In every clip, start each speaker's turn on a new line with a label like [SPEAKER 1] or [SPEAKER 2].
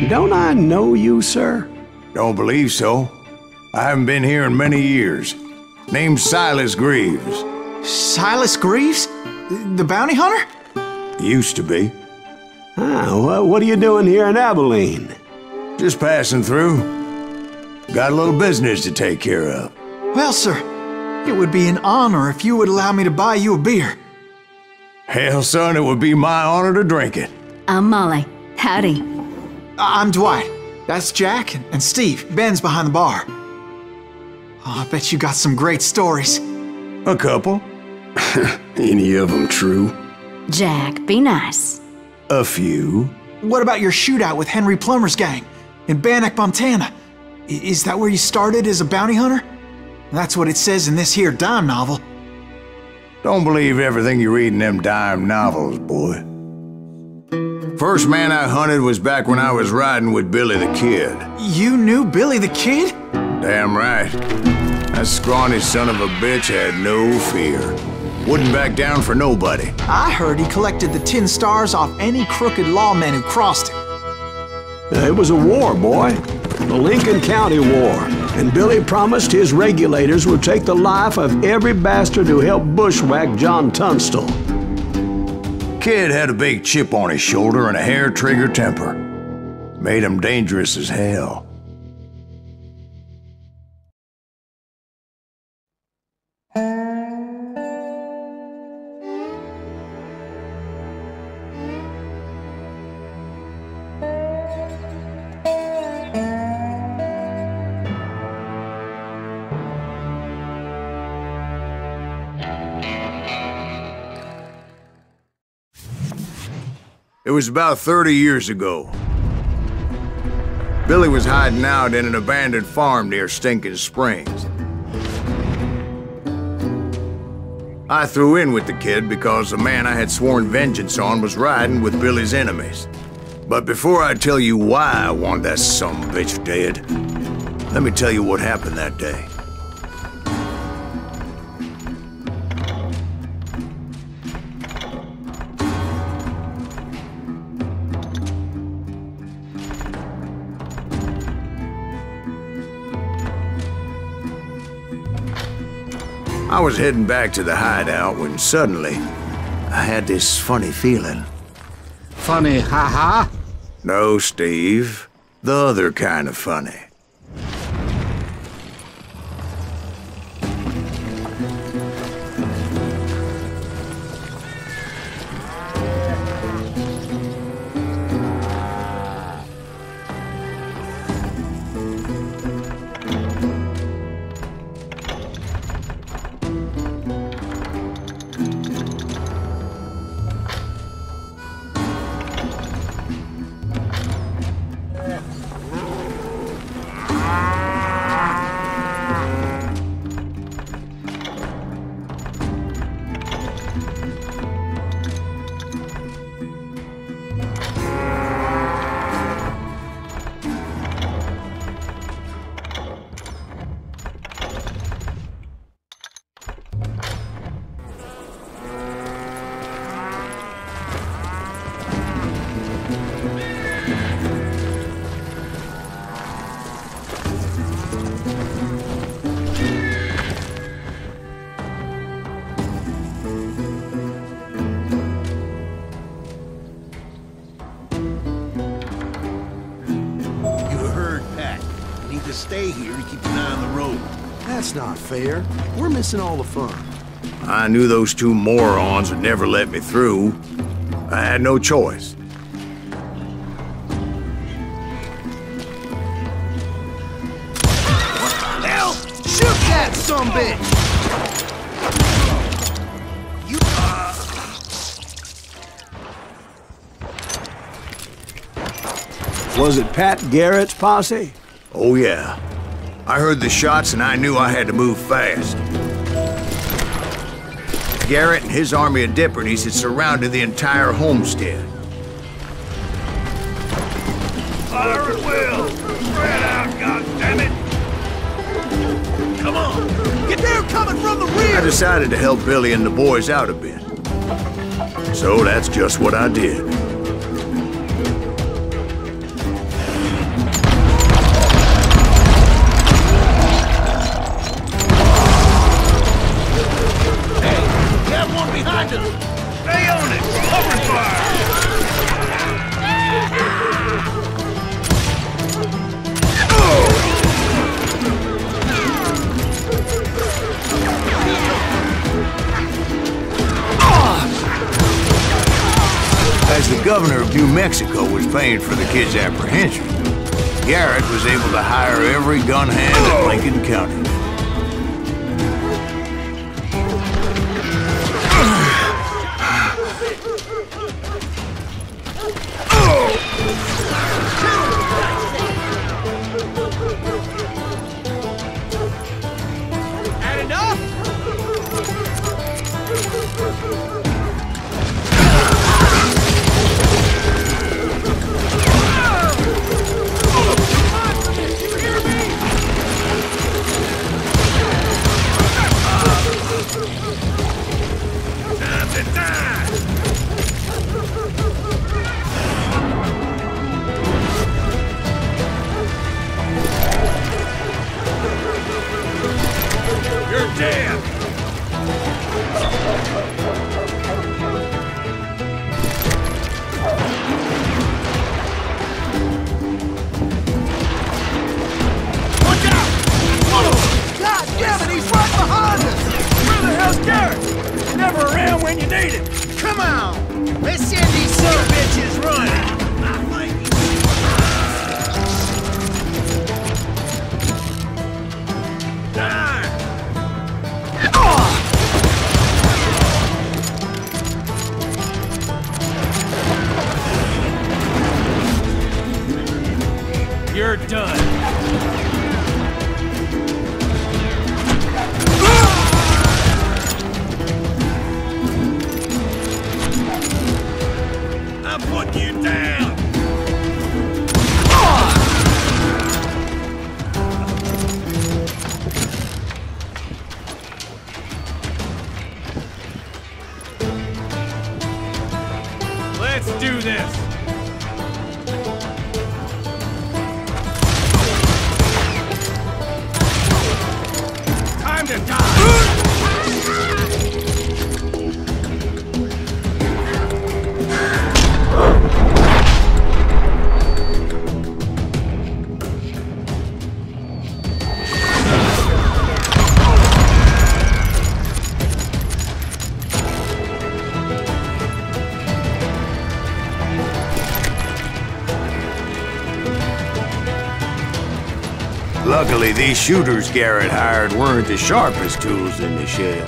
[SPEAKER 1] don't I know you, sir?
[SPEAKER 2] Don't believe so. I haven't been here in many years. Name's Silas Greaves.
[SPEAKER 3] Silas Greaves? The bounty hunter?
[SPEAKER 2] Used to be.
[SPEAKER 1] Ah, what are you doing here in Abilene?
[SPEAKER 2] Just passing through. Got a little business to take care of.
[SPEAKER 3] Well, sir, it would be an honor if you would allow me to buy you a beer.
[SPEAKER 2] Hell, son, it would be my honor to drink it.
[SPEAKER 4] I'm Molly. Howdy.
[SPEAKER 3] I'm Dwight. That's Jack and Steve. Ben's behind the bar. Oh, I bet you got some great stories.
[SPEAKER 2] A couple.
[SPEAKER 1] Any of them true?
[SPEAKER 4] Jack, be nice.
[SPEAKER 2] A few.
[SPEAKER 3] What about your shootout with Henry Plummer's gang in Bannock, Montana? Is that where you started as a bounty hunter? That's what it says in this here dime novel.
[SPEAKER 2] Don't believe everything you read in them dime novels, boy. First man I hunted was back when I was riding with Billy the Kid.
[SPEAKER 3] You knew Billy the Kid?
[SPEAKER 2] Damn right. That scrawny son of a bitch had no fear. Wouldn't back down for nobody.
[SPEAKER 3] I heard he collected the 10 stars off any crooked lawmen who crossed him.
[SPEAKER 1] It was a war, boy. The Lincoln County War. And Billy promised his regulators would take the life of every bastard who helped bushwhack John Tunstall.
[SPEAKER 2] Kid had a big chip on his shoulder and a hair-trigger temper. Made him dangerous as hell. It was about 30 years ago. Billy was hiding out in an abandoned farm near Stinking Springs. I threw in with the kid because the man I had sworn vengeance on was riding with Billy's enemies. But before I tell you why I want that sumbitch dead, let me tell you what happened that day. I was heading back to the hideout when suddenly I had this funny feeling.
[SPEAKER 5] Funny, ha-ha?
[SPEAKER 2] No, Steve. The other kind of funny.
[SPEAKER 6] Stay here and keep an eye on the road.
[SPEAKER 7] That's not fair. We're missing all the fun.
[SPEAKER 2] I knew those two morons would never let me through. I had no choice.
[SPEAKER 6] Hell! Shoot that sumbitch!
[SPEAKER 1] Was it Pat Garrett's posse?
[SPEAKER 2] Oh yeah. I heard the shots and I knew I had to move fast. Garrett and his army of deputies had surrounded the entire homestead.
[SPEAKER 6] Fire at will! Spread out, goddammit! Come on! Get there coming from the rear!
[SPEAKER 2] I decided to help Billy and the boys out a bit. So that's just what I did. governor of New Mexico was paying for the kid's apprehension, Garrett was able to hire every gun hand in Lincoln County.
[SPEAKER 6] You're done. I'm putting you down. Let's do this. Time to die!
[SPEAKER 2] Luckily, these shooters Garrett hired weren't the sharpest tools in the shed.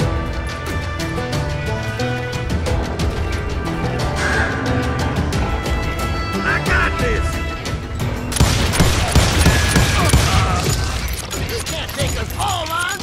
[SPEAKER 6] I got this! You can't take us all on!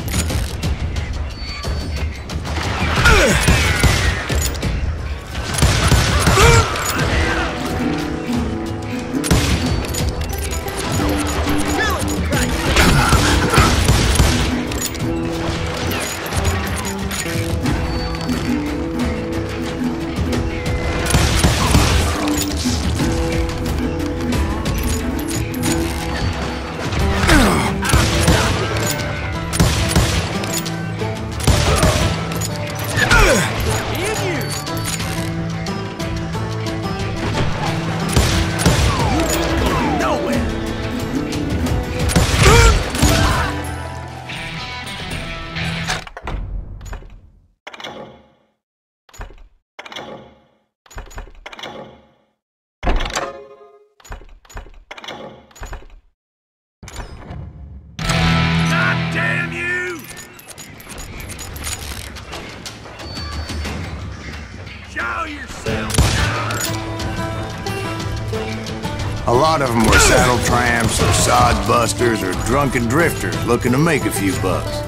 [SPEAKER 2] A lot of them were saddle tramps or sod busters or drunken drifters looking to make a few bucks.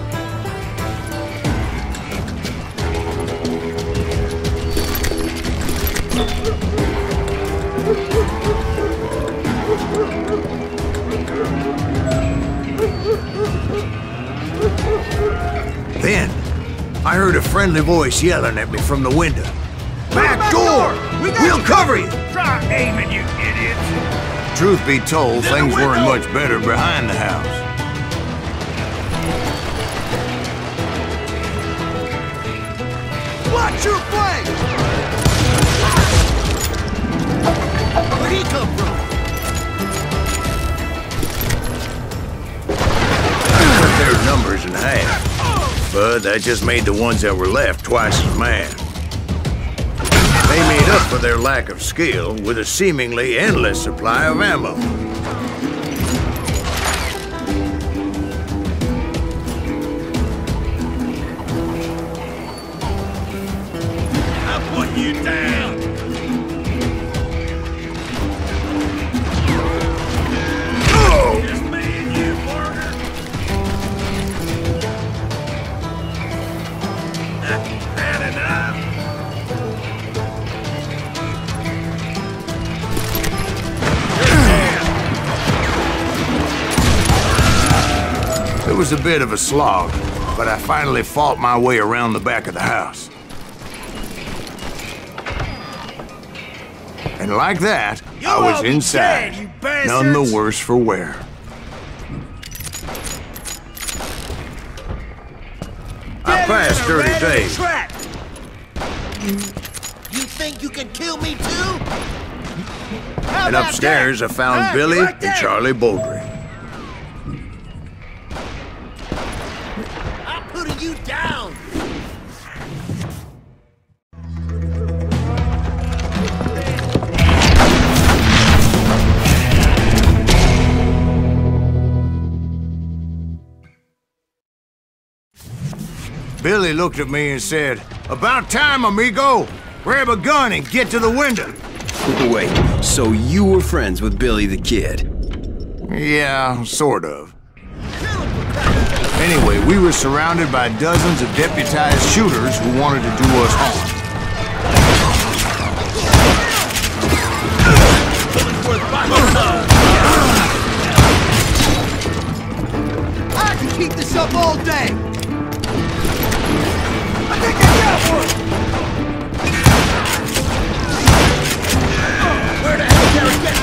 [SPEAKER 2] Then, I heard a friendly voice yelling at me from the window. Back door! We'll cover you!
[SPEAKER 6] Try aiming, you idiots!
[SPEAKER 2] Truth be told, things weren't much better behind the house.
[SPEAKER 6] Watch your flank! Where'd he come from?
[SPEAKER 2] Cut their numbers in half, but that just made the ones that were left twice as mad. They made up for their lack of skill with a seemingly endless supply of ammo.
[SPEAKER 6] I'll put you down! Just me and you, partner. Had enough.
[SPEAKER 2] It was a bit of a slog, but I finally fought my way around the back of the house. And like that, I was inside, none the worse for wear. I passed 30 days.
[SPEAKER 8] You think you can kill me too?
[SPEAKER 2] And upstairs I found Billy and Charlie Bowdry.
[SPEAKER 8] I'm putting you down!
[SPEAKER 2] Billy looked at me and said, "About time, amigo! Grab a gun and get to the window!"
[SPEAKER 9] Wait, so you were friends with Billy the Kid?
[SPEAKER 2] Yeah, sort of. Anyway, we were surrounded by dozens of deputized shooters who wanted to do us harm.
[SPEAKER 8] I can keep this up all day! I think I got one! Where the hell did Garrett get?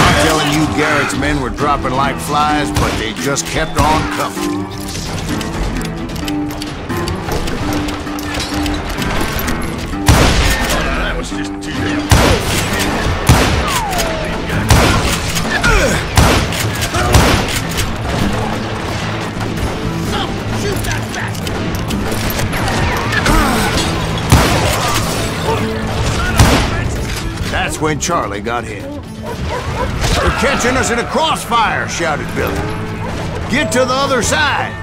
[SPEAKER 2] I'm telling you, Garrett's men were dropping like flies, but they just kept on coming.
[SPEAKER 6] That was just too damn close.
[SPEAKER 8] Shoot that bastard!
[SPEAKER 2] That's when Charlie got hit. "They're catching us in a crossfire," shouted Billy. "Get to the other side!"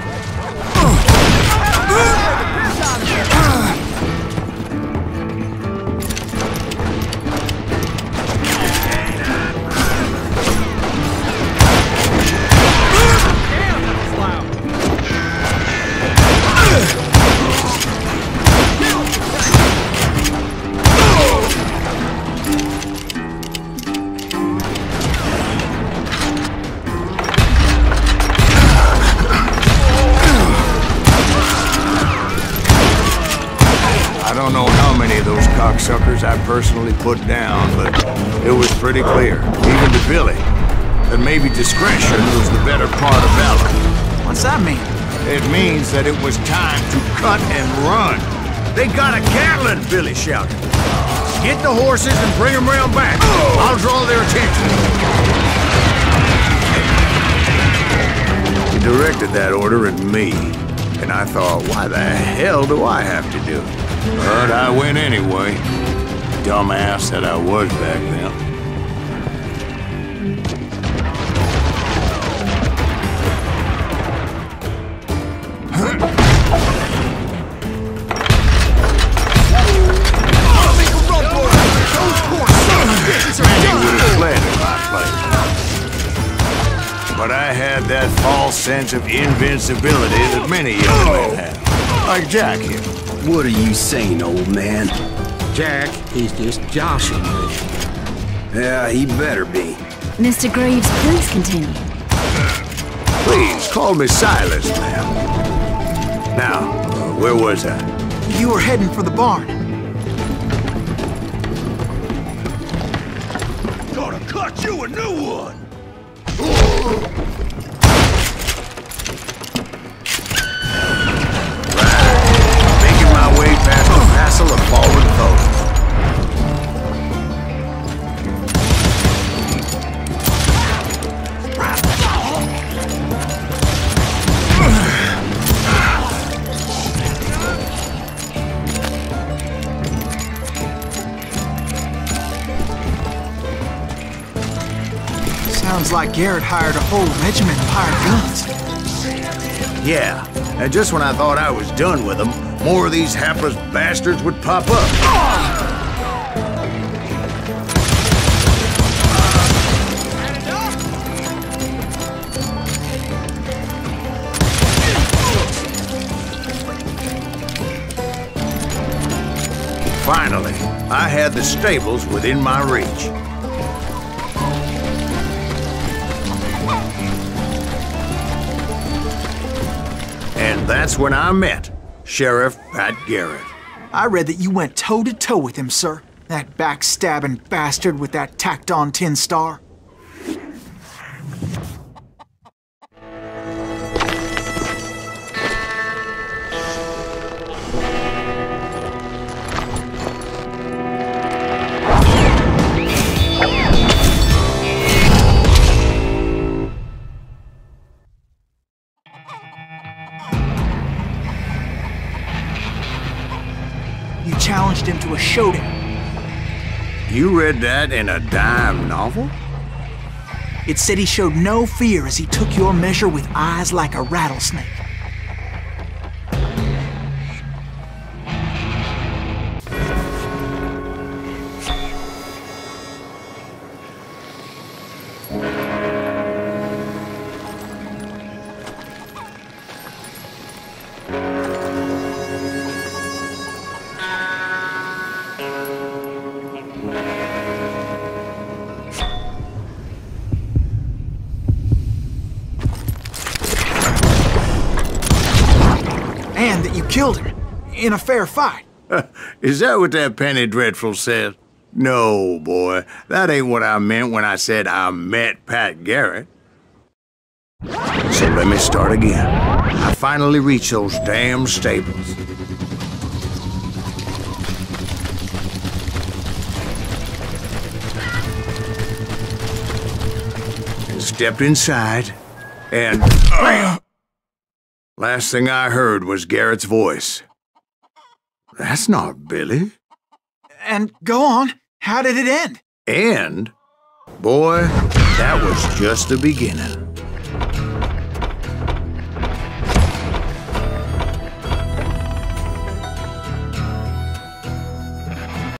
[SPEAKER 2] I don't know how many of those cocksuckers I personally put down, but it was pretty clear, even to Billy, that maybe discretion was the better part of valor.
[SPEAKER 3] What's that mean?
[SPEAKER 2] It means that it was time to cut and run. "They got a Gatling!" Billy shouted. "Get the horses and bring them round back. I'll draw their attention." He directed that order at me, and I thought, why the hell do I have to do it? But I went anyway. Dumbass that I was back then. Many would have fled in my place. But I had that false sense of invincibility that many young men have. Like Jack here.
[SPEAKER 9] What are you saying, old man?
[SPEAKER 5] Jack is just joshing me.
[SPEAKER 9] Yeah, he better be.
[SPEAKER 4] Mr. Greaves, please continue.
[SPEAKER 2] Please, call me Silas, ma'am. Now, where was I?
[SPEAKER 3] You were heading for the barn.
[SPEAKER 6] Gonna cut you a new one!
[SPEAKER 2] Making my way past the passel of fallen foes.
[SPEAKER 3] Sounds like Garrett hired a whole regiment of hired guns.
[SPEAKER 2] Yeah, and just when I thought I was done with them, more of these hapless bastards would pop up. Finally, I had the stables within my reach. And that's when I met Sheriff Pat Garrett.
[SPEAKER 3] I read that you went toe-to-toe with him, sir. That backstabbing bastard with that tacked-on tin star. You challenged him to a showdown.
[SPEAKER 2] You read that in a dime novel?
[SPEAKER 3] It said he showed no fear as he took your measure with eyes like a rattlesnake. And that you killed him in a fair fight.
[SPEAKER 2] Is that what that Penny Dreadful said? No, boy. That ain't what I meant when I said I met Pat Garrett. So let me start again. I finally reached those damn stables. And stepped inside, and... Last thing I heard was Garrett's voice. That's not Billy.
[SPEAKER 3] And go on. How did it end?
[SPEAKER 2] And, boy, that was just the beginning.